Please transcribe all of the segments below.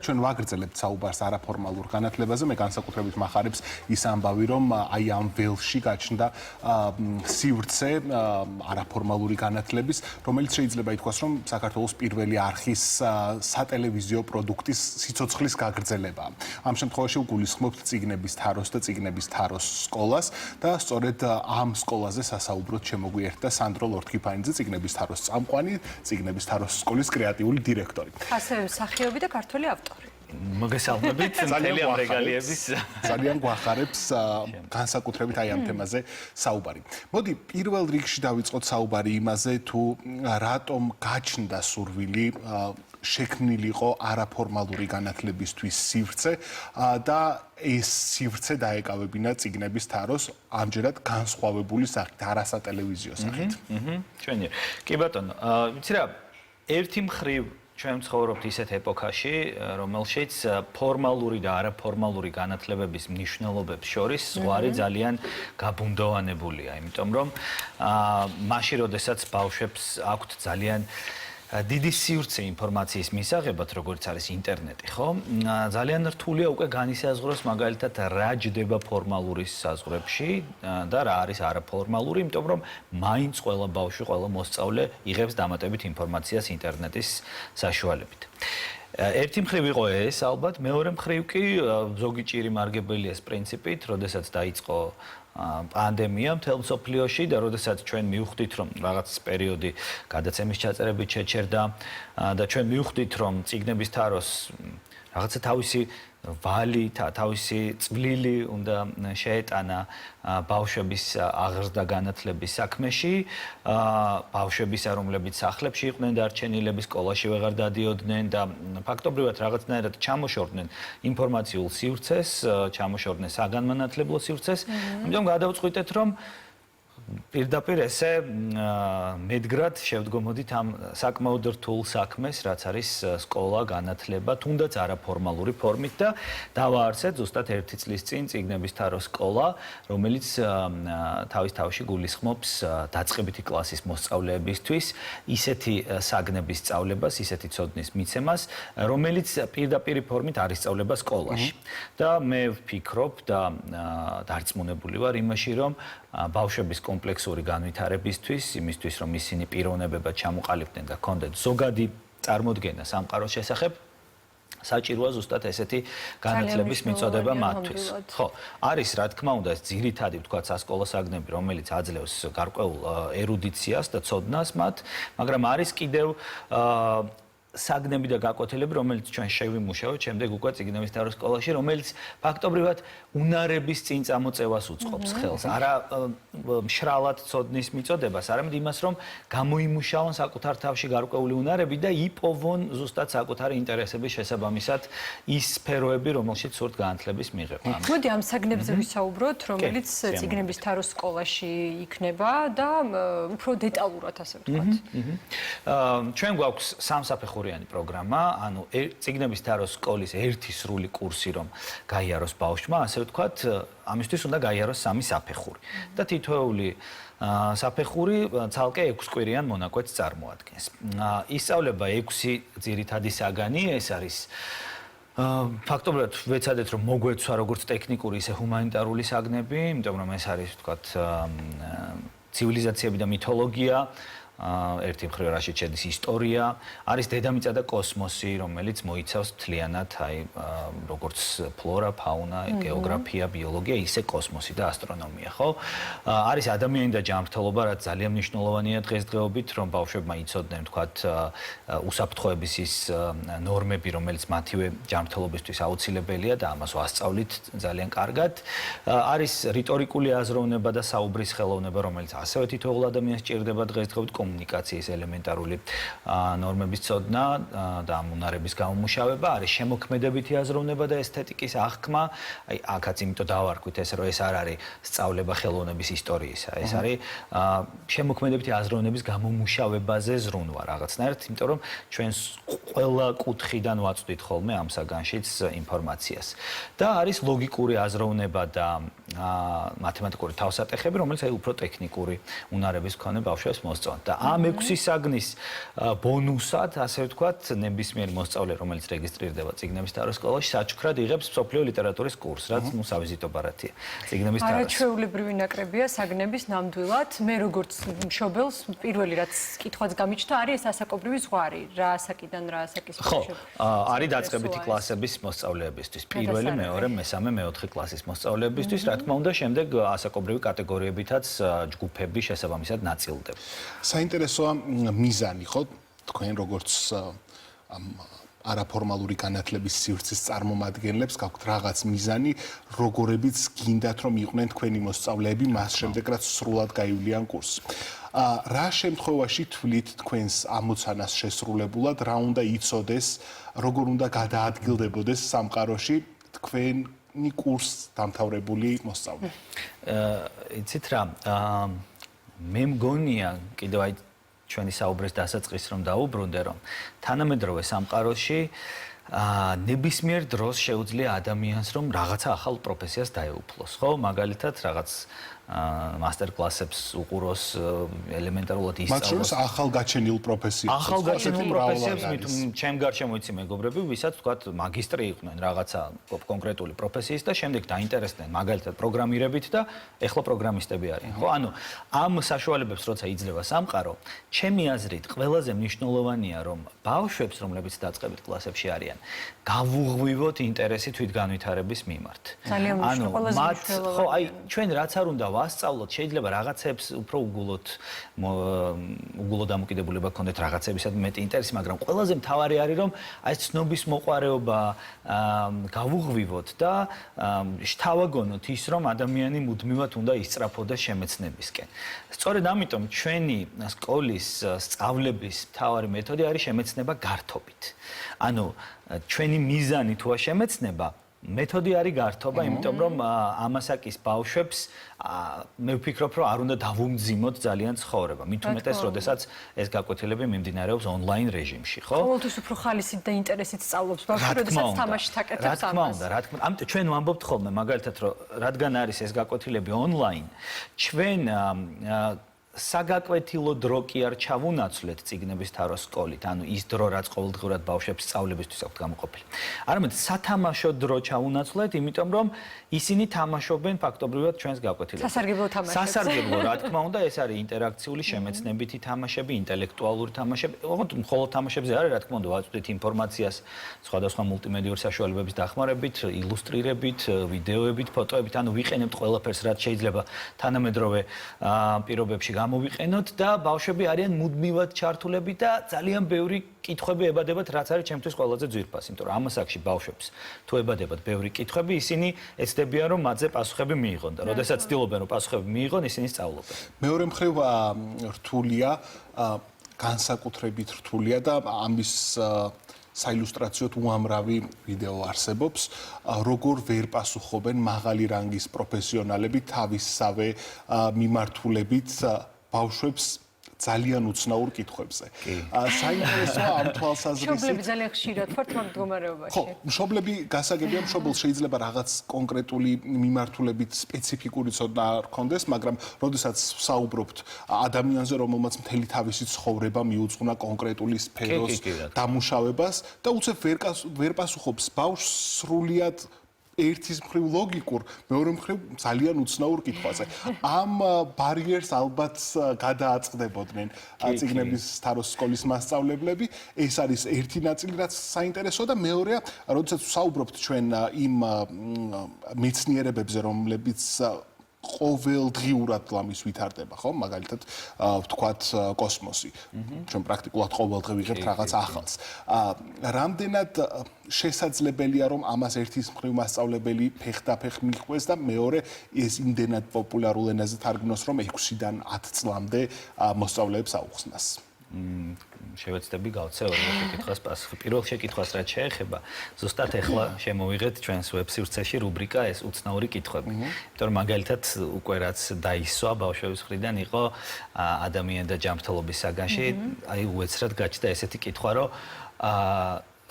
ჩვენ ვაგრძელებთ საუბარს არაფორმალურ განათლებაზე, მე განსაკუთრებით მახარებს ის ამბავი, რომ აი ამ ველში გაჩნდა სივრცე არაფორმალური განათლების, რომელიც შეიძლება ითქვას, რომ საქართველოს პირველი არხის სატელევიზიო პროდუქტის სიცოცხლის გაგრძელებაა. ამ შემთხვევაში ვგულისხმობთ წიგნების თაროს და წიგნების თაროს სკოლას და სწორედ ამ სკოლაზე სასაუბროდ შემოგვიერთდა სანდრო ლორთქიფანიძე, წიგნების თაროს წამყვანი, წიგნების თაროს სკოლის კრეატიული დირექტორი. ასევე მსახიობი და ქართველი ავტორი. მოგესალმებით, ძალიან გვახარებს განსაკუთრებით აი ამ თემაზე საუბარი. მოდი პირველ რიგში დავიწყოთ საუბარი იმაზე, თუ რატომ გაჩნდა სურვილი შექმნილიყო არაფორმალური განათლებისთვის სივრცე და ეს სივრცე დაეკავებინა წიგნების თაროს ამჯერად განსხვავებული სახით, არასატელევიზიო სახით. ჩვენი. კი ბატონო, ვიცი რა, ერთი მხრივ ჩვენ ვცხოვრობთ ისეთ ეპოქაში, რომელშიც ფორმალური და არაფორმალური განათლებების მნიშვნელობებს შორის ზღვარი ძალიან გაბუნდოვანებულია, იმიტომ რომ მაშინ როდესაც ბავშვებს აქვთ ძალიან დიდი სივრცე ინფორმაციის მისაღებად, როგორც არის ინტერნეტი, ხო? ძალიან რთულია უკვე განისაზღვროს მაგალითად რა ჯდება ფორმალური საზღვრებში და რა არის არაფორმალური, იმიტომ რომ მაინც ყველა ბავშვი, ყველა მოსწავლე იღებს დამატებით ინფორმაციას ინტერნეტის საშუალებით. ერთი მხრივ იყო ეს, ალბათ, მეორე მხრივ კი ზოგი ჭირი მარგებელია ეს პრინციპით, როდესაც დაიწყო პანდემია მთელ მსოფლიოში და როდესაც ჩვენ მივხვდით, რომ რაღაც პერიოდი გადაცემის ჩაწერებით შეჩერდა და ჩვენ მივხვდით, რომ წიგნების თაროს რაღაცა თავისი ვალი, თავისი წვლილი უნდა შეეტანა ბავშვების აღზრდა განათლების საქმეში, ბავშვებისა, რომლებიც სახლებში იყვნენ დარჩენილები, სკოლაში ვეღარ დადიოდნენ და ფაქტობრივად რაღაცნაირად ჩამოშორდნენ ინფორმაციულ სივრცეს, ჩამოშორდნენ საგანმანათლებლო სივრცეს. ამიტომ გადავწყვიტეთ, რომ პირდაპირ ესე მედგრად შევდგომოდით ამ საკმაოდ რთულ საქმეს, რაც არის სკოლა, განათლება, თუნდაც არაფორმალური ფორმით და დავაარსეთ ზუსტად 1 წლის წინ წიგნების თაროს სკოლა, რომელიც თავის თავში გულისხმობს დაწყებითი კლასის მოსწავლეებისთვის ისეთი საგნების სწავლებას, ისეთი ცოდნის მიცემას, რომელიც პირდაპირ ფორმით არ ისწავლება სკოლაში. და მე ვფიქრობ და დარწმუნებული ვარ იმაში, რომ ბავშვების კომპლექსური განვითარებისთვის, იმისთვის, რომ ისინი პიროვნებებად ჩამოყალიბდნენ და ჰქონდეთ ზოგადი წარმოდგენა სამყაროს შესახებ, საჭიროა ზუსტად ესეთი განათლების მიწოდება მათთვის. ხო, არის რა თქმა უნდა ეს ძირითადი ვთქვათ სასკოლო საგნები, რომელიც აძლევს გარკვეულ ერუდიციას და ცოდნას მათ, მაგრამ არის კიდევ საგნები და გაკვეთილები, რომელიც ჩვენ შევიმუშავოთ შემდეგ უკვე წიგნების თაროს სკოლაში, რომელიც ფაქტობრივად უნარების წინ წამოწევას უწყობს ხელს. არა მშრალად ცოდნის მიწოდებას, არამედ იმას, რომ გამოიმუშავონ საკუთარ თავში გარკვეული უნარები და იპოვონ ზუსტად საკუთარი ინტერესების შესაბამისად ის სფეროები, რომელშიც სურთ განათლების მიღება. მოდი ამ საგნებზე ვისაუბროთ, რომელიც წიგნების თაროს სკოლაში იქნება და უფრო დეტალურად ასე ვთქვათ. ჩვენ გვაქვს სამსაფეხურიანი პროგრამა, ანუ წიგნების თაროს სკოლის ერთი სრული კურსი რომ გაიაროს ბავშვმა, ასე ვთქვათ, ამისთვის უნდა გაიაროს 3 საფეხური. და თითოეული საფეხური ცალკე 6 კვირიან მონაკვეთს წარმოადგენს. ისწავლება 6 ძირითადი საგანი, ეს არის ფაქტობრივად ვეცადეთ რომ მოგვეცვა როგორც ტექნიკური, ისე ჰუმანიტარული საგნები, იმიტომ რომ ეს არის ვთქვათ ცივილიზაციები და მითოლოგია, ერთი მხრივ რაშიც შედის ისტორია, არის დედამიწა და კოსმოსი, რომელიც მოიცავს მთლიანად აი როგორც ფლორა, ფაუნა, გეოგრაფია, ბიოლოგია, ისე კოსმოსი და ასტრონომია, ხო? არის ადამიანი და ჯანმრთელობა, რაც ძალიან მნიშვნელოვანია დღესდღეობით, რომ ბავშვებმა იცოდნენ, ვთქვათ, უსაფრთხოების ის ნორმები, რომელიც მათივე ჯანმრთელობისთვის აუცილებელია და ამას ვასწავლით ძალიან კარგად. არის რიტორიკული აზროვნება და საუბრის ხელოვნება, რომელიც ასევე თითოეულ ადამიანს სჭირდება დღესდღეობით კომუნიკაციის ელემენტარული ნორმების ცოდნა და ამ უნარების გამომუშავება, არის შემოქმედებითი აზროვნება და ესთეტიკის აღქმა. აი, აქაც იმიტომ დავარქვით ეს, რომ ეს არ არის სწავლება ხელოვნების ისტორიისა, ეს არის შემოქმედებითი აზროვნების გამომუშავებაზე ზრუნვა რაღაცნაირად, იმიტომ რომ ჩვენ ყველა კუთხიდან ვაწვდით ხოლმე ამ საგანშიც ინფორმაციას. და არის ლოგიკური აზროვნება და მათემატიკური თავსატეხები, რომელიც აი უფრო ტექნიკური უნარების მქონე ბავშვებს მოსწონთ. და ამ 6 საგნის ბონუსად, ასე ვთქვათ, ნებისმიერ მოსწავლე, რომელიც რეგისტრირდება წიგნების თაროს სკოლაში, საჩუქრად იღებს სოფლიო ლიტერატურის კურსს, რაც სავიზიტო ბარათია. წიგნების თაროს. არაჩვეულებრივი ნაკრებია საგნების ნამდვილად. მე როგორც მშობელს პირველი რაც კითხვაც გამიჩნდა, არის ეს ასაკობრივი ზღვარი. რა ასაკიდან რა ასაკის ხო, არის დაწყებითი კლასების მოსწავლეებისთვის. პირველი, მეორე, მესამე, მეოთხე კლასის მოსწავლეებისთვის, რა თქმა უნდა, შემდეგ ასაკობრივი კატეგორიებითაც ჯგუფები შესაბამისად ნაწილდება. საინტერესოა მიზანი, ხო? თქვენ როგორც არაფორმალური განათლების სივრცის წარმომადგენლებს გაქვთ რაღაც მიზანი, როგორებიც გინდათ რომ იყვნენ თქვენი მოსწავლეები, მას შემდეგ რაც სრულად გაივლიან კურსს. რა შემთხვევაში თვლით თქვენს ამოცანას შესრულებულად, რა უნდა იცოდეს, როგორ უნდა გადაადგილდებოდეს სამყაროში თქვენი კურსს დამთავრებული მოსწავლე? იცით რა, მე მგონია კიდევ აი ჩვენი საუბრის დასაწყისს რომ დაუბრუნდე, რომ თანამედროვე სამყაროში ნებისმიერ დროს შეუძლია ადამიანს რომ რაღაცა ახალ პროფესიას დაეუფლოს, ხო? მაგალითად, რაღაც მასტერ-კლასებს უყუროს, ელემენტარულად ისწავლოს. მათ შორის ახალგაჩენილ პროფესიებს. ახალგაჩენილ პროფესიებს, ჩემ გარშემო იცი მეგობრები, ვისაც თქვათ მაგისტრი იყვნენ რაღაცა კონკრეტული პროფესიის და შემდეგ დაინტერესდნენ მაგალითად პროგრამირებით და ეხლა პროგრამისტები არიან, ხო? ანუ ამ საშუალებებს როცა იძლევა სამყარო, ჩემი აზრით ყველაზე მნიშვნელოვანია რომ ბავშვებს, რომლებიც დაწყებით კლასებში არიან, გავუღვივოთ ინტერესი თვითგანვითარების მიმართ. ძალიან მნიშვნელოვანია, ყველაზე მნიშვნელოვანია. ხო, აი ჩვენ რაც არ უნდა ვასწავლოთ, შეიძლება რაღაცებს უფრო უგულო დამოკიდებულება გქონდეთ რაღაცებისადმი მეტი ინტერესი, მაგრამ ყველაზე მთავარი არის რომ აი ცნობის მოყვარეობა გავუღვივოთ და შთავაგონოთ ის რომ ადამიანი მუდმივად უნდა ისწრაფოდეს შემეცნებისკენ. სწორედ ამიტომ ჩვენი სკოლის სწავლების მთავარი მეთოდი არის შემეცნება გართობით. ანუ ჩვენი მიზანი თუ შემეცნება მეთოდი არის გართობა, იმიტომ რომ ამასაკის ბავშვებს მე ვფიქრობ, რომ არ უნდა დავუმძიმოთ ძალიან ცხოვრება. მით უმეტეს, როდესაც ეს გაკვეთილები მიმდინარეობს ონლაინ რეჟიმში, ხო? ყოველთვის უფრო ხალისით და ინტერესით სწავლობს ბავშვი, როდესაც თამაშით აკეთებს ამას. რა თქმა უნდა, რა თქმა უნდა. ამიტომ ჩვენ ვამბობთ ხოლმე, მაგალითად, რომ რადგან არის ეს გაკვეთილები ონლაინ, ჩვენ საგაკვეთილო დრო კი არ ჩავუნაცვლეთ წიგნების თაროს სკოლით, ანუ ის დრო, რაც ყოველდღურად ბავშვებს სწავლებისთვის აქვთ გამოყოფილი. არამედ სათამაშო დრო ჩავუნაცვლეთ, იმიტომ რომ ისინი თამაშობენ ფაქტობრივად ჩვენს გაკვეთილებს. სასარგებლო თამაშებს. სასარგებლო, რა თქმა უნდა, ეს არის ინტერაქციული შემეცნებითი თამაშები, ინტელექტუალური თამაშები. ოღონდ მხოლოდ თამაშებზე არის, რა თქმა უნდა, ვაწვდით ინფორმაციას სხვადასხვა მულტიმედიური საშუალებების დახმარებით, ილუსტრირებით, ვიდეოებით, ფოტოებით, ანუ ვიყენებთ ყველაფერს, რაც შეიძლება თანამედროვე პირობებში გამოვიყენოთ და ბავშვები არიან მუდმივად ჩართულები და ძალიან ბევრი კითხვები ებადებათ, რაც არის ჩემთვის ყველაზე ძვირფასი, იმიტომ რომ ამასაკში ბავშვებს თუ ებადებათ ბევრი კითხვები, ისინი ეცდებიან რომ მათზე პასუხები მიიღონ და როდესაც ცდილობენ რომ პასუხები მიიღონ, ისინი სწავლობენ. მეორე მხრივ რთულია, განსაკუთრებით რთულია და ამის საილუსტრაციოდ უამრავი ვიდეო არსებობს, როგორ ვერ პასუხობენ მაღალი რანგის პროფესიონალები თავისსავე მიმართულებით ბავშვებს ძალიან უცნაურ კითხვებზე. საინტერესოა ამ თვალსაზრისით. მშობლები ძალიან ხშირად ვართ ამ მდგომარეობაში. ხო, მშობლები გასაგებია, მშობელს შეიძლება რაღაც კონკრეტული მიმართულებით სპეციფიკური ცოდნა არ ჰქონდეს, მაგრამ როდესაც ვსაუბრობთ ადამიანზე, რომელმაც მთელი თავისი ცხოვრება მიუძღვნა კონკრეტული სფეროს დამუშავებას და უცებ ვერ პასუხობს ბავშვს სრულიად ერთის მხრივ ლოგიკურ, მეორე მხრივ ძალიან უცნაურ კითხვაზე. ამ ბარიერს ალბათ გადააწყდებოდნენ წიგნების თაროს სკოლის მასწავლებლები. ეს არის ერთი ნაწილი, რაც საინტერესოა და მეორეა, როდესაც ვსაუბრობთ ჩვენ იმ მეცნიერებებზე, რომლებიც ყოველდღიურად ლამის ვითარდება, ხო? მაგალითად, ვთქვათ კოსმოსი. ჩვენ პრაქტიკულად ყოველდღე ვიღებთ რაღაც ახალს. რამდენად შესაძლებელია რომ ამას ერთის მხრივ მასწავლებელი ფეხდაფეხ მიხვდეს და მეორე ეს იმდენად პოპულარულ ენაზე თარგმნოს, რომ 6-დან 10 წლამდე მოსწავლეებს აუხსნას. შევეცდები გავცე ორივე შეკითხვას პასუხი. პირველ შეკითხვას რაც შეეხება, ზუსტად ეხლა შემოვიღეთ ჩვენს ვებ-სივრცეში რუბრიკა ეს უცნაური კითხვები. იმიტომ რომ მაგალითად უკვე რაც დაისვა ბავშვების მხრიდან იყო ადამიანი და ჯანმრთელობის საგანში, აი უეცრად გაჩნდა ესეთი კითხვა, რომ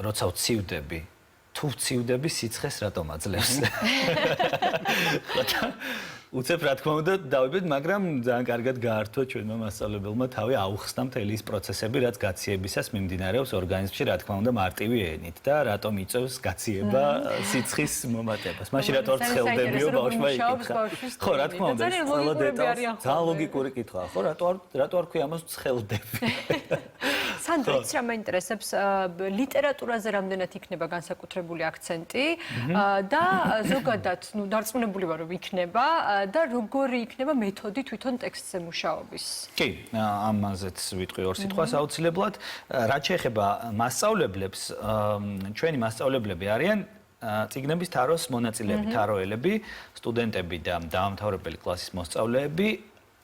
როცა ვცივდები, თუ ვცივდები სიცხეს რატომ აძლევს? უცებ რა თქმა უნდა დავიბეთ, მაგრამ ძალიან კარგად გაართვა ჩვენმა მასწავლებელმა თავი აუხსნა მთელი ის პროცესები, რაც გაციებისას მიმდინარეობს ორგანიზმში, რა თქმა უნდა, მარტივი ენით და რატომ იწევს გაციება სიცხის მომატებას. მაშინ რატო არ ცხელდებიო ბავშვმა იკითხა. ხო, რა თქმა უნდა, ეს ყველა დეტალს ძალიან ლოგიკური კითხვაა. ხო, რატო არ ქვია ამას ცხელდები? სანდრო, ის რა მაინტერესებს, ლიტერატურაზე რამდენად იქნება განსაკუთრებული აქცენტი და ზოგადად, ну, დარწმუნებული ვარ, რომ იქნება და როგორი იქნება მეთოდი თვითონ ტექსტზე მუშაობის. კი, ამაზეც ვიტყვი ორ სიტყვას აუცილებლად. რაც შეეხება მასწავლებლებს, ჩვენი მასწავლებლები არიან წიგნების თაროს მონაწილეები, თაროელები, სტუდენტები და დაამთავრებელი კლასის მოსწავლეები.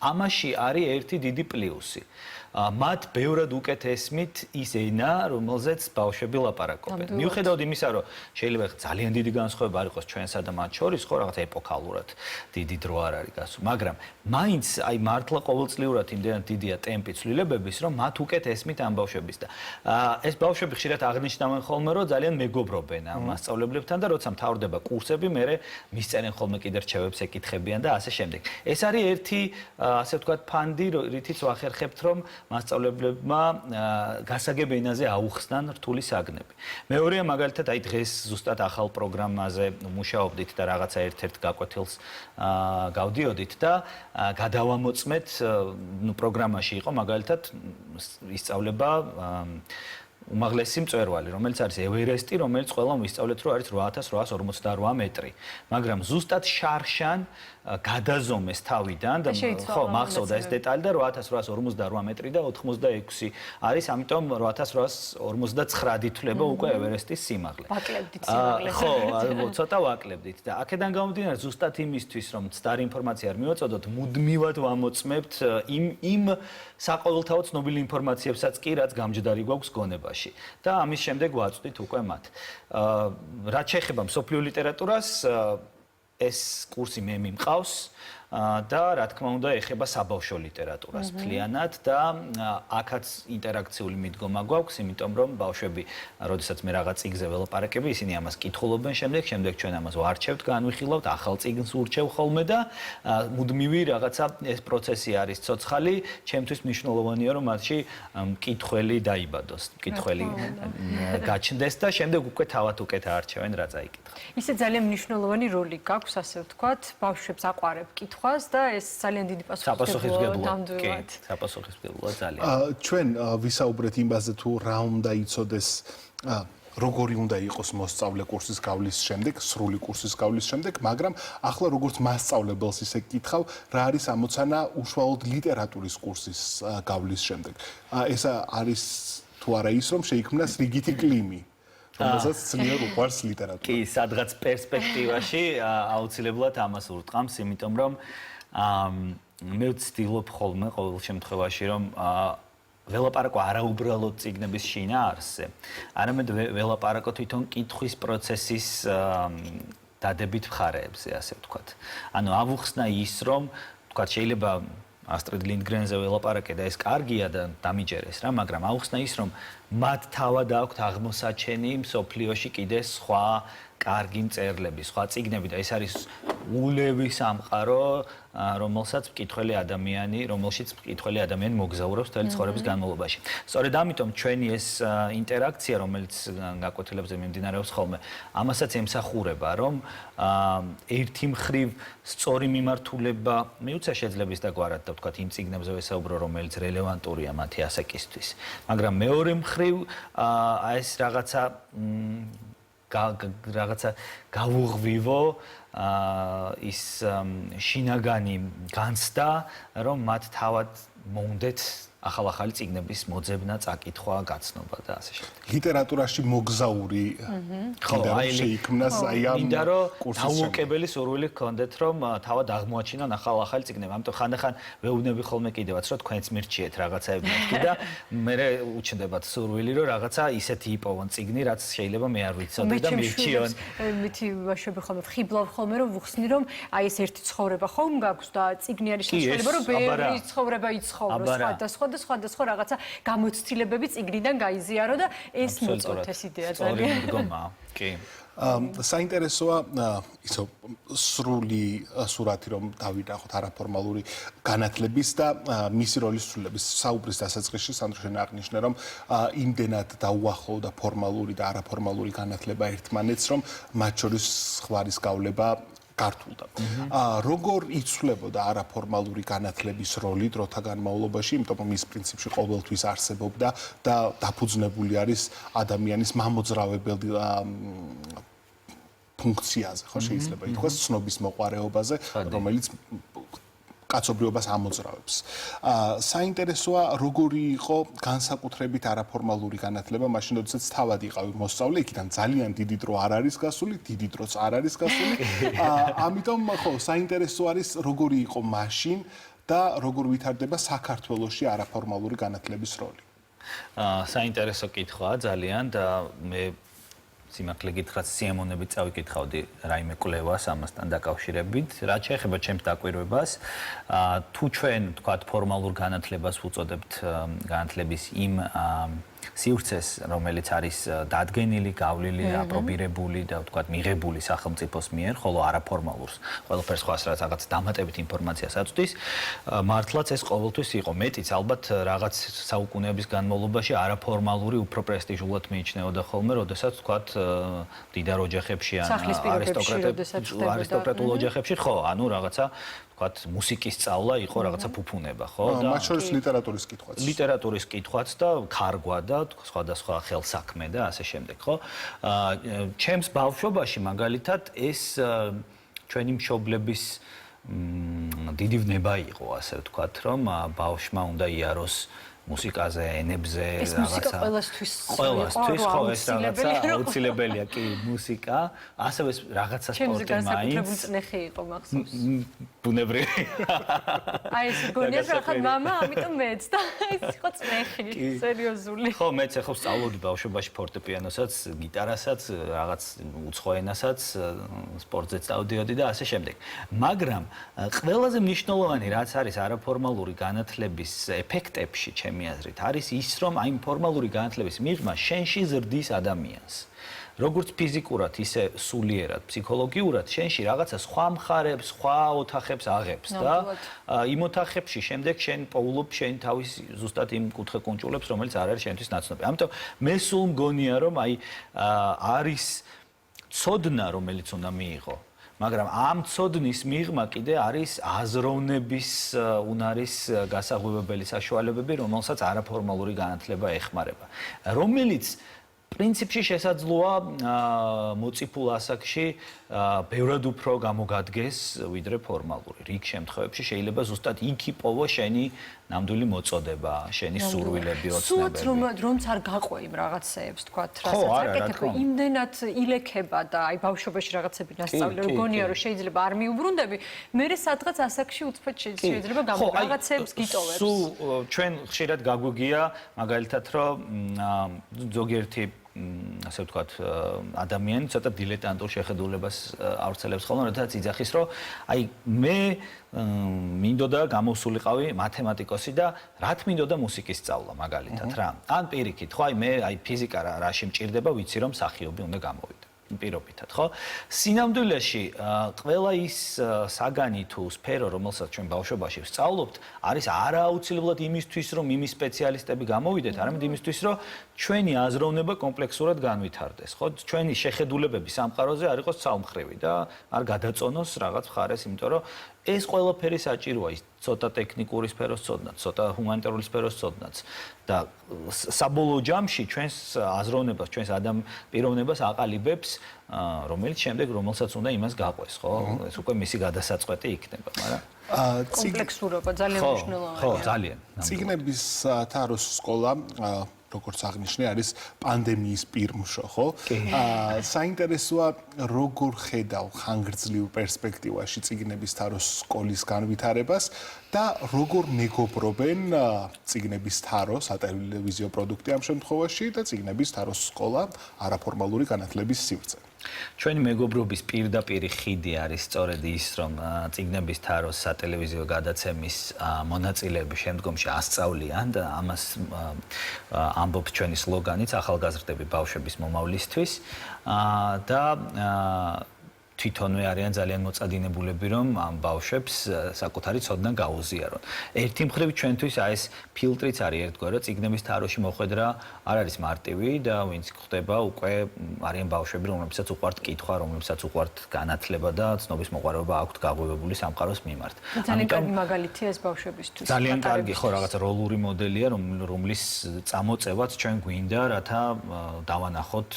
ამაში არის ერთი დიდი პლუსი. მათ ბევრად უკეთ ესმით ის ენა, რომელზეც ბავშვები ლაპარაკობენ. მიუხედავად იმისა, რომ შეიძლება ძალიან დიდი განსხვავება არ იყოს ჩვენსა და მათ შორის, ხო, რაღაც ეპოქალურად დიდი დრო არ არის გასული, მაგრამ მაინც აი მართლა ყოველწლიურად იმდენად დიდია ტემპი ცვლილებების, რომ მათ უკეთ ესმით ამ ბავშვების და ეს ბავშვები ხშირად აღნიშნავენ ხოლმე, რომ ძალიან მეგობრობენ ამ მასწავლებლებთან და როცა მთავრდება კურსები, მერე მისწერენ ხოლმე კიდე რჩევებს ეკითხებიან და ასე შემდეგ. ეს არის ერთი, ასე ვთქვათ, ფანდი, რითიც ვახერხებთ, რომ მასწავლებლებმა გასაგებ ენაზე აუხსნან რთული საგნები. მეორეა მაგალითად აი დღეს ზუსტად ახალ პროგრამაზე მუშაობდით და რაღაცა ერთ-ერთ გაკვეთილს გავდიოდით და გადავამოწმეთ, ну პროგრამაში იყო მაგალითად ისწავლება უმაღლესი მწვერვალი, რომელიც არის ევერესტი, რომელიც ყველამ ვისწავლეთ, რომ არის 8848 მეტრი. მაგრამ ზუსტად შარშან გადაზომეს თავიდან და ხო, მახსოვდა ეს დეტალი და 8848 მეტრი და 86 არის, ამიტომ 8859 ითვლება უკვე ევერესტის სიმაღლე. ვაკლებდით სიმაღლეს. ხო, ცოტა ვაკლებდით და აქედან გამომდინარე ზუსტად იმისთვის, რომ მცდარი ინფორმაცია არ მივაწოდოთ, მუდმივად ვამოწმებთ იმ საყოველთაო ცნობილი ინფორმაციებსაც კი, რაც გამჯდარი გვაქვს გონებაში. და ამის შემდეგ ვაწვდით უკვე მათ. რაც შეეხება მსოფლიო ლიტერატურას, ეს კურსი მე მიმყავს და რა თქმა უნდა ეხება საბავშვო ლიტერატურას მთლიანად და აქაც ინტერაქციული მიდგომა გვაქვს, იმიტომ რომ ბავშვები, როდესაც მე რაღაც წიგნზე ველაპარაკები, ისინი ამას კითხულობენ შემდეგ ჩვენ ამას ვარჩევთ, განვიხილავთ, ახალ წიგნს ურჩევ ხოლმე და მუდმივი რაღაცა ეს პროცესი არის ცოცხალი, ჩემთვის მნიშვნელოვანია რომ მათში მკითხველი დაიბადოს, მკითხველი გაჩნდეს და შემდეგ უკვე თავად უკეთ აარჩევენ რა წაიკითხა. ისე ძალიან მნიშვნელოვანი როლი გაქვს, ასე ვთქვათ, ბავშვებს აყვარებ კითხვას და ეს ძალიან დიდი პასუხისმგებლობა ნამდვილად. საპასუხისმგებლოა ძალიან. ჩვენ ვისაუბრეთ იმაზე თუ რა უნდა იცოდეს როგორი უნდა იყოს მოსწავლე კურსის გავლის შემდეგ, სრული კურსის გავლის შემდეგ, მაგრამ ახლა როგორც მასწავლებელს ისე გკითხავ, რა არის ამოცანა უშუალოდ ლიტერატურის კურსის გავლის შემდეგ. ეს არის თუ არა ის, რომ შეიქმნას რიგითი კლიმი. რომელსაც ძლიერ უყვარს ლიტერატურა. კი, სადღაც პერსპექტივაში აუცილებლად ამას ურტყამს, იმიტომ რომ მე ვცდილობ ხოლმე ყოველ შემთხვევაში, რომ ველაპარაკო არაუბრალოდ წიგნების შინაარსზე, არამედ ველაპარაკო თვითონ კითხვის პროცესის დადებით მხარეებზე, ასე ვთქვათ. ანუ ავუხსნა ის, რომ ვთქვათ, შეიძლება ასტრიდ ლინდგრენზე ველაპარაკე და ეს კარგია და დამიჯერეს რა, მაგრამ აუხსნა ის, რომ მათ თავად აქვთ აღმოსაჩენი მსოფლიოში კიდე სხვა კარგი მწერლები, სხვა წიგნები და ეს არის ულევი სამყარო, რომელშიც მკითხველი ადამიანი მოგზაურობს მთელი ცხოვრების განმავლობაში. სწორედ ამიტომ ჩვენი ეს ინტერაქცია, რომელიც გაკვეთილებზე მიმდინარეობს ხოლმე, ამასაც ემსახურება, რომ ერთი მხრივ სწორი მიმართულება მიუცა შეძლება და გვარად და ვთქვათ იმ წიგნებზე ვესაუბრო, რომელიც რელევანტურია მათი ასაკისთვის. მაგრამ მეორე მხრივ ეს რაღაცა გავუღვივო ის შინაგანი განცდა, რომ მათ თავად მოუნდეთ ახალ-ახალი წიგნების მოძებნა, წაკითხვა, გაცნობა და ასე შემდეგ. ლიტერატურაში მოგზაური შეიქმნას აი ამ კურსის დაუოკებელი სურვილი გქონდეთ, რომ თავად აღმოაჩინონ ახალ-ახალი წიგნები. ამიტომ ხანდახან ვეუბნები ხოლმე კიდევაც, რომ თქვენც მირჩიეთ რაღაცაები მათი და მე უჩნდებათ სურვილი, რომ რაღაცა ისეთი იპოვონ წიგნი, რაც შეიძლება მე არ ვიცოდე და მირჩიონ. მითი ბავშვები ხოლმე ხიბლავ ხოლმე, რომ ვუხსნი, რომ აი ეს ერთი ცხოვრება ხომ გაქვს და წიგნი არის შეიძლება, რომ ბევრი ცხოვრება იცხოვროს, სხვადასხვა რაღაცა გამოცდილებები წიგნიდან გაიზიარო და ეს მოწონთ ეს იდეა ძალიან. სწორი მდგომა, კი. საინტერესოა ისო სრული სურათი რომ დავინახოთ არაფორმალური განათლების და მისი როლის სრულების საუბრის დასაწყისში სანდროშენ აღნიშნა რომ იმდენად დაუახლოვდა ფორმალური და არაფორმალური განათლება ერთმანეთს რომ მათ შორის სხვარის გავლება გართულდა. როგორ იცვლებოდა არაფორმალური განათლების როლი დროთა განმავლობაში, იმიტომ რომ ის პრინციპში ყოველთვის არსებობდა და დაფუძნებული არის ადამიანის მამოძრავებელი ფუნქციაზე, ხო შეიძლება ითქვას, ცნობის მოყარეობაზე, რომელიც კაცობრიობას ამოძრავებს. საინტერესოა, როგორი იყო განსაკუთრებით არაფორმალური განათლება, მაშინ როდესაც თავად იყავი მოსწავლე, იქიდან ძალიან დიდი დრო არ არის გასული, დიდი დროც არ არის გასული. ამიტომ ხო, საინტერესო არის, როგორი იყო მაშინ და როგორ ვითარდება საქართველოში არაფორმალური განათლების როლი. საინტერესო კითხვაა ძალიან და მე სიმართლე გითხრათ სიამოვნებით წავიკითხავდი რაიმე კვლევას ამასთან დაკავშირებით. რაც შეეხება ჩემს დაკვირვებას, თუ ჩვენ თქვათ ფორმალურ განათლებას ვუწოდებთ განათლების იმ სივრცეს, რომელიც არის დადგენილი, გავლილი, აპრობირებული და თქვათ მიღებული სახელმწიფოს მიერ, ხოლო არაფორმალურს, ყველაფერს ხვას რაღაც დამატებით ინფორმაციას აწვდის, მართლაც ეს ყოველთვის იყო. მეტიც ალბათ რაღაც საუკუნეების განმავლობაში არაფორმალური უფრო პრესტიჟულად მიიჩნეოდა ხოლმე, როდესაც თქვათ მდიდარ ოჯახებში ან არისტოკრატულ ოჯახებში, ხო, ანუ რაღაცა ვთქვათ, მუსიკის სწავლა იყო რაღაცა ფუფუნება, ხო? და მათ შორის ლიტერატურის კითხვაც. ლიტერატურის კითხვაც და ქარგვა და სხვადასხვა ხელსაქმე და ასე შემდეგ, ხო? ჩემს ბავშვობაში მაგალითად ეს ჩვენი მშობლების დიდი ვნება იყო, ასე ვთქვათ, რომ ბავშვმა უნდა იაროს მუსიკაზე, ენებზე, რაღაცა. ყველასთვის ხო, ეს რაღაცა აუცილებელია, კი, მუსიკა, ასევე რაღაცა სპორტი მაინც. ჩემზე განსაკუთრებული წნეხი იყო მახსოვს. ბუნებრივი. აი ეს გონია ხან მამა, ამიტომ მეც და ეს იყო წნეხი, სერიოზული. ხო, მეც ახლა სწავლობდი ბავშვობაში ფორტეპიანოსაც, გიტარასაც, რაღაც უცხო ენასაც, სპორტზეც წავდიოდი და ასე შემდეგ. მაგრამ ყველაზე მნიშვნელოვანი რაც არის არაფორმალური განათლების ეფექტებში, ჩემი აზრით, არის ის, რომ აი ფორმალური განათლების მიღმა შენში ზრდის ადამიანს. როგორც ფიზიკურად, ისე სულიერად, ფსიქოლოგიურად, შენში რაღაცა სხვა მხარებს, სხვა ოთახებს აღებს და იმ ოთახებში შემდეგ შენ პოულობ შენ თავის ზუსტად იმ კუთხე-კუნჭულებს, რომელიც არ არის შენთვის ნაცნობი. ამიტომ მე სულ მგონია, რომ აი არის ცოდნა, რომელიც უნდა მიიღო. მაგრამ ამ ცოდნის მიღმა კიდე არის აზროვნების უნარის გასაღვივებელი საშუალებები, რომელსაც არაფორმალური განათლება ეხმარება. რომელიც პრინციპში შესაძლოა მოციფულ ასაკში ბევრად უფრო გამოგადგეს ვიდრე ფორმალური. რიგ შემთხვევებში შეიძლება ზუსტად იქ იპოვო შენი ნამდვილი მოწოდება, შენი სურვილები, ოცნებები. სულ რომც არ გაყვე იმ რაღაცეებს, თქვათ, რასაც აკეთებ, იმდენად ილექება და აი ბავშვობაში რაღაცები ნასწავლე, რომ გონია რომ შეიძლება არ მიუბრუნდები, მერე სადღაც ასაკში უცბად შეიძლება რაღაცეებს გიტოვებს. სულ ჩვენ ხშირად გაგვიგია მაგალითად რომ ზოგიერთი ასე ვთქვათ, ადამიანი ცოტა დილეტანტურ შეხედულებას ავრცელებს ხოლმე, როდესაც იძახის, რომ აი მე მინდოდა გამოსულიყავი მათემატიკოსი და რაც მინდოდა მუსიკის სწავლა მაგალითად რა. ან პირიქით, ხო, აი მე აი ფიზიკა რაში მჭირდება, ვიცი რომ მსახიობი უნდა გამოვიდე. პირობითად, ხო? სინამდვილეში ყველა ის საგანი თუ სფერო, რომელსაც ჩვენ ბავშვობაში ვსწავლობთ, არის არააუცილებლად იმისთვის, რომ იმის სპეციალისტები გამოვიდეთ, არამედ იმისთვის, რომ ჩვენი აზროვნება კომპლექსურად განვითარდეს, ხო? ჩვენი შეხედულებები სამყაროზე არ იყოს ცალმხრივი და არ გადაწონოს რაღაც მხარეს, იმიტომ რომ ეს ყველაფერი საჭიროა, ის ცოტა ტექნიკური სფეროს ცოდნაც, ცოტა ჰუმანიტარული სფეროს ცოდნაც და საბოლოო ჯამში ჩვენს აზროვნებას, ჩვენს პიროვნებას აყალიბებს, რომელიც შემდეგ რომელსაც უნდა იმას გაყვეს, ხო? ეს უკვე მისი გადასაწყვეტი იქნება, მაგრამ კომპლექსურობა ძალიან მნიშვნელოვანია. ხო, ძალიან. წიგნების თაროს სკოლა როგორც აღნიშნე, არის პანდემიის პირმშო, ხო? საინტერესოა, როგორ ხედავ ხანგრძლივ პერსპექტივაში წიგნების თაროს სკოლის განვითარებას და როგორ მეგობრობენ წიგნების თარო, სატელევიზიო პროდუქტი ამ შემთხვევაში და წიგნების თაროს სკოლა არაფორმალური განათლების სივრცე. ჩვენი მეგობრობის პირდაპირი ხიდი არის სწორედ ის, რომ წიგნების თაროს სატელევიზიო გადაცემის მონაწილეები შემდგომში ასწავლიან და ამას ამბობს ჩვენი სლოგანიც ახალგაზრდები ბავშვების მომავლისთვის და თვითონვე არიან ძალიან მოწადინებულები, რომ ამ ბავშვებს საკუთარი ცოდნა გაუზიარონ. ერთი მხრივ ჩვენთვის ეს ფილტრიც არის ერთგვარად, წიგნების თაროში მოხვედრა არ არის მარტივი და ვინც ხდება უკვე არიან ბავშვები, რომლებსაც უყვართ კითხვა, რომლებსაც უყვართ განათლება და ცნობის მოყვარეობა აქვთ გაღვივებული სამყაროს მიმართ. ძალიან კარგი მაგალითია ეს ბავშვებისთვის. ძალიან კარგი ხო რაღაცა როლური მოდელია, რომლის წამოწევაც ჩვენ გვინდა, რათა დავანახოთ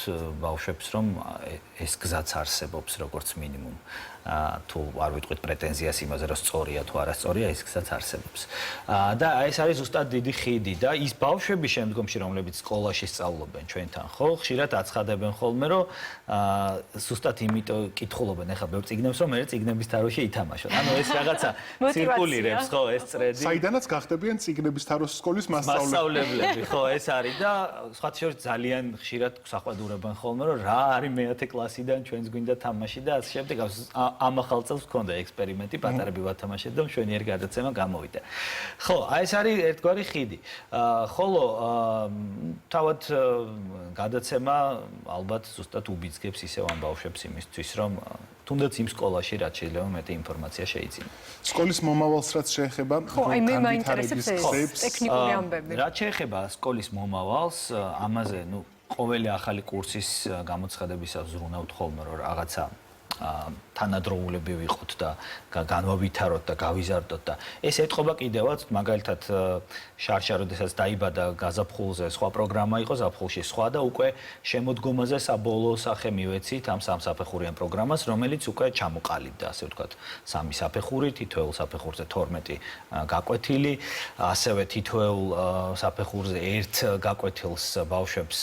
ბავშვებს, რომ ეს გზაც არსებობს როგორც მინიმუმ. თუ არ ვიტყვით პრეტენზიას იმაზე, რომ სწორია თუ არასწორია, ის გზაც არსებობს. და ეს არის ზუსტად დიდი ხიდი და ის ბავშვები შემდგომში, რომლებიც სკოლაში სწავლობენ ჩვენთან, ხო, ხშირად აცხადებენ ხოლმე, რომ ზუსტად იმიტომ კითხულობენ ახლა ბევრ წიგნებს, რომ მე წიგნების თაროში ითამაშოთ. ანუ ეს რაღაცა ცირკულირებს, ხო, ეს წრედი. საიდანაც გახდებიან წიგნების თაროს სკოლის მასწავლებლები. ხო, ეს არის და სხვა შორის ძალიან ხშირად საყვედურებენ ხოლმე, რომ რა არის მეათე კლასიდან ჩვენს გვინდა თამაში და ასე შემდეგ. ამ ახალ წელს გქონდა ექსპერიმენტი, პატარები ვათამაშეთ და მშვენიერი გადაცემა გამოვიდა. ხო, ეს არის ერთგვარი ხიდი. ხოლო თავად გადაცემა ალბათ ზუსტად უბიძგებს ისევ ამ ბავშვებს იმისთვის, რომ თუნდაც იმ სკოლაში რაც შეიძლება მეტი ინფორმაცია შეიძინონ. სკოლის მომავალს რაც შეეხება, ხო, აი მე მაინტერესებს ეს ტექნიკური ამბები. რაც შეეხება სკოლის მომავალს, ამაზე, ყოველი ახალი კურსის გამოცხადებისას ზრუნავთ ხოლმე, რომ რაღაცა თანადროულები ვიყოთ და განვავითაროთ და გავიზარდოთ და ეს ეთყობა კიდევაც მაგალითად შარშა როდესაც დაიბადა გაზაფხულზე სხვა პროგრამა იყო ზაფხულში სხვა და უკვე შემოდგომაზე საბოლოო სახე მივეცით ამ სამსაფეხურიან პროგრამას რომელიც უკვე ჩამოყალიბდა ასე ვთქვათ სამი საფეხური თითოეულ საფეხურზე 12 გაკვეთილი ასევე თითოეულ საფეხურზე ერთ გაკვეთილს ბავშვებს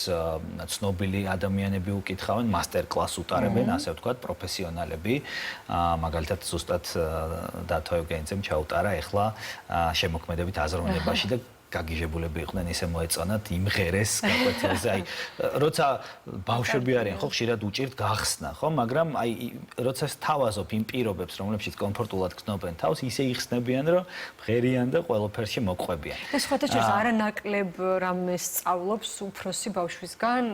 ცნობილი ადამიანები უკითხავენ მასტერ კლასს უტარებენ ასე ვთქვათ პროფესიონალები მაგალითად ზუსტად დათო ევგენიძემ ჩაუტარა ახლა შემოქმედებით აზროვნებაში და გაგიჟებულები იყვნენ ისე მოეწონათ იმღერეს გაკვეთილზე აი როცა ბავშვები არიან ხო ხშირად უჭირთ გახსნა ხო მაგრამ აი როცა სთავაზობ იმ პირობებს რომლებშიც კომფორტულად გრძნობენ თავს ისე იხსნებიან რომ მღერიან და ყველაფერში მოყვებიან ეს სხვათა შორის არანაკლებ რამეს სწავლობს უფროსი ბავშვისგან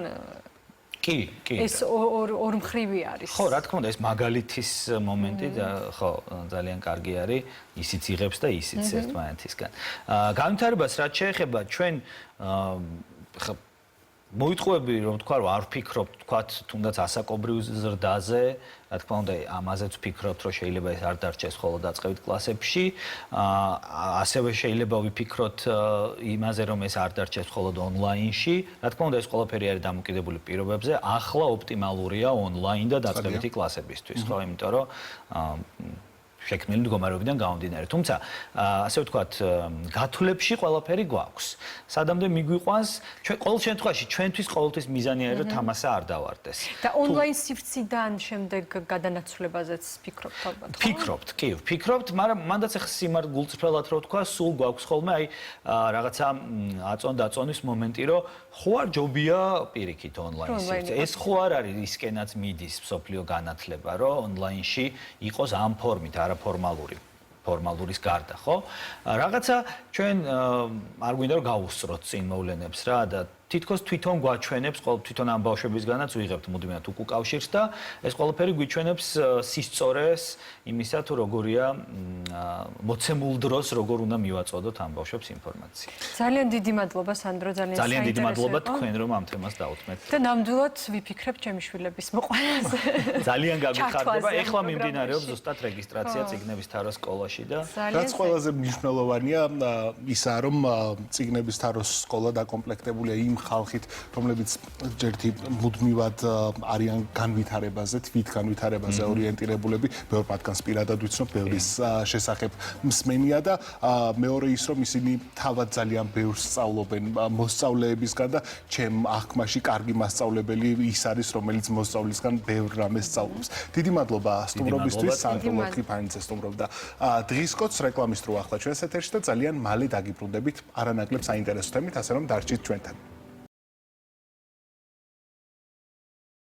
კი ეს ორმხრივი არის ხო რა თქმა უნდა ეს მაგალითის მომენტი და ხო ძალიან კარგი არის ისიც იღებს და ისიც ერთმანეთისგან განვითარებას რაც შეეხება ჩვენ ხო მოიტყუები რომ თქვა რომ არ ვფიქრობთ თქვა თუნდაც ასაკობრივ ზრდაზე რა თქმა უნდა ამაზეც ვფიქრობთ რომ შეიძლება ეს არ დარჩეს ხოლმე დაწყებით კლასებში ასევე შეიძლება ვიფიქროთ იმაზე რომ ეს არ დარჩეს ხოლმე ონლაინში რა თქმა უნდა ეს ყველაფერი არის დამოკიდებული პირობებზე ახლა ოპტიმალურია ონლაინ და დაწყებითი კლასებისთვის ხო იმიტომ რომ შექმნილი მდგომარეობიდან გამომდინარე. თუმცა, ასე ვთქვათ, გათვლებში ყველაფერი გვაქვს. სადამდე მიგვიყვანს, ჩვენ ყოველ შემთხვევაში ჩვენთვის ყოველთვის მიზანი არის, რომ თამასა არ დავარდეს. და ონლაინ სივრციდან შემდეგ გადანაცვლებაზეც ფიქრობთ ალბათ, ხო? ფიქრობთ, კი, ვფიქრობთ, მაგრამ მანდაც ახლა სიმართლე გულწრფელად რო ვთქვა, სულ გვაქვს ხოლმე აი რაღაცა აწონ-დაწონის მომენტი, რომ ხო არ ჯობია პირიქით ონლაინ სივრცე. ეს ხო არ არის ისკენაც მიდის სოფლიო განათლება, რომ ონლაინში იყოს ამ ფორმით ფორმალურის გარდა, ხო? რაღაცა ჩვენ არ გვინდა რომ გავუსწროთ წინ მოვლენებს რა და თითქოს თვითონ გვაჩვენებს, თვითონ ამ ბავშვებისგანაც ვიღებთ მუდმივად უკავშირს და ეს ყველაფერი გვიჩვენებს სისწორეს იმისა თუ როგორია მოცემულ დროს როგორ უნდა მივაწოდოთ ამ ბავშვებს ინფორმაცია. ძალიან დიდი მადლობა სანდრო, ძალიან დიდი მადლობა თქვენ რომ ამ თემას დაუთმეთ. და ნამდვილად ვიფიქრებ ჩემი შვილების მოყვანაზე. ძალიან გაგიხარდება. ეხლა მიმდინარეობს ზუსტად რეგისტრაცია წიგნების თაროს სკოლაში და რაც ყველაზე მნიშვნელოვანია ისაა რომ წიგნების თაროს სკოლა დაკომპლექტებულია იმ ხალხით, რომლებიც ჯერთი მუდმივად არიან განვითარებაზე, თვით განვითარებაზე ორიენტირებულები, ბევრ მათგანს პირადად ვიცნობ, ბევრის შესახებ მსმენია და მეორე ის რომ ისინი თავად ძალიან ბევრს სწავლობენ მოსწავლეებისგან და ჩემ აღქმაში კარგი მასწავლებელი ის არის, რომელიც მოსწავლისგან ბევრ რამეს სწავლობს. დიდი მადლობა სტუმრობისთვის, სანდრო ლორთქიფანიძე სტუმრობდა დღის კოდს რეკლამის დრო ახლა ჩვენს ეთერში და ძალიან მალე დაგიბრუნდებით არანაკლებ საინტერესო თემით, ასე რომ დარჩით ჩვენთან.